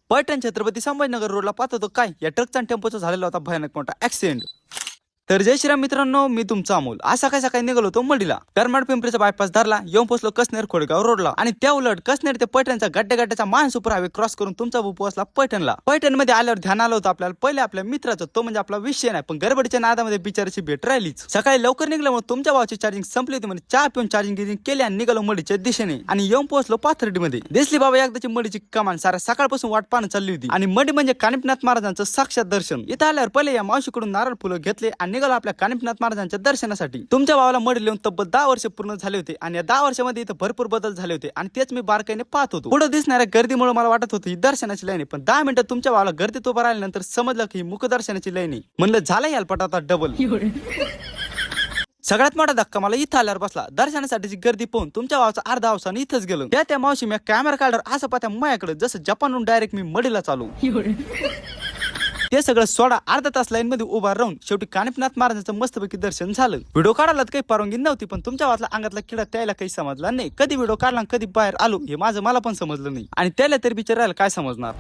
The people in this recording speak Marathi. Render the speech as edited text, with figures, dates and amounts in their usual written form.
पैठण छत्रपती संभाजीनगर रोडला पाहत होतो काय या ट्रकचा टेम्पोचा झालेला होता भयानक मोठा ऍक्सिडेंट। तर जय श्रीराम मित्रांनो, मी तुमचा अमोल। आज सकाळी सकाळी निघालो होतो मडीला। करमाड पिंपरीचा बायपास धरला, येऊन पोहोचलो कसनेर खोडगाव रोडला आणि त्या उलट कसनेर ते पैठणचा गड्ड्याचा मान सुपर हायवे क्रॉस करून तुमचा भाऊ पोहोचला पैठणला। पैठण मध्ये आल्यावर ध्यान आलं होतं आपल्याला पहिले आपल्या मित्राचं, तो म्हणजे आपला विषय नाही, पण गडबडीच्या नादामध्ये बिचाराची भेट राहिलीच। सकाळी लवकर निघल्यामुळे तुमच्या भावाची चार्जिंग संपली होती, म्हणजे चहा पिऊन चार्जिंग केली आणि निघालो मडीच्या दिशेने आणि येऊन पोहोचलो पाथर्डी मध्ये। दिसली बाबा एकदाची मडीची कमान, सारा सकाळपासून वाट पाहणं चालली होती आणि मडी म्हणजे कानिपनाथ महाराजांचं साक्षात दर्शन। इथं आल्यावर पहिले या मावशीकडून नारळ फुलं घेतले आणि निघालो आपल्या कानिपनाथ महाराजांच्या दर्शनासाठी। तुमच्या भावाला मडी लिहून तब्बल 10 वर्ष पूर्ण झाले होते आणि या 10 वर्षामध्ये इथं भरपूर बदल झाले होते आणि तेच मी बारकाईने पाहत होतो। पुढे दिसणाऱ्या गर्दीमुळे मला वाटत होतं ही दर्शनाची लाईन आहे, पण 10 मिनिटं तुमच्या भावाला गर्दीत उभं राहिल्यानंतर समजलं की ही मुखदर्शनाची लाईन आहे। म्हणलं झालं याल पटाता डबल। सगळ्यात मोठा धक्का मला इथं आल्यावर बसला। दर्शनासाठीची गर्दी पाहून तुमच्या भावाचा अर्धा अवसाने इथंच गेलो। त्या मावशी मी कॅमेरा काढल्यावर असं पाहत्या माझ्याकडे जसं जपानहून डायरेक्ट मी मडीला चालू। ते सगळं सोडा अर्धा तास लाईन मध्ये उभा राहून शेवटी कानिपनाथ महाराजांचं मस्तपैकी दर्शन झालं। व्हिडिओ काढायला काही परवानगी नव्हती, पण तुमच्या भावातला अंगातला किडा त्याला काही समजला नाही। कधी व्हिडिओ काढला कधी बाहेर आलो हे मला पण समजलं नाही आणि त्याला तरी बिचारायला काय समजणार।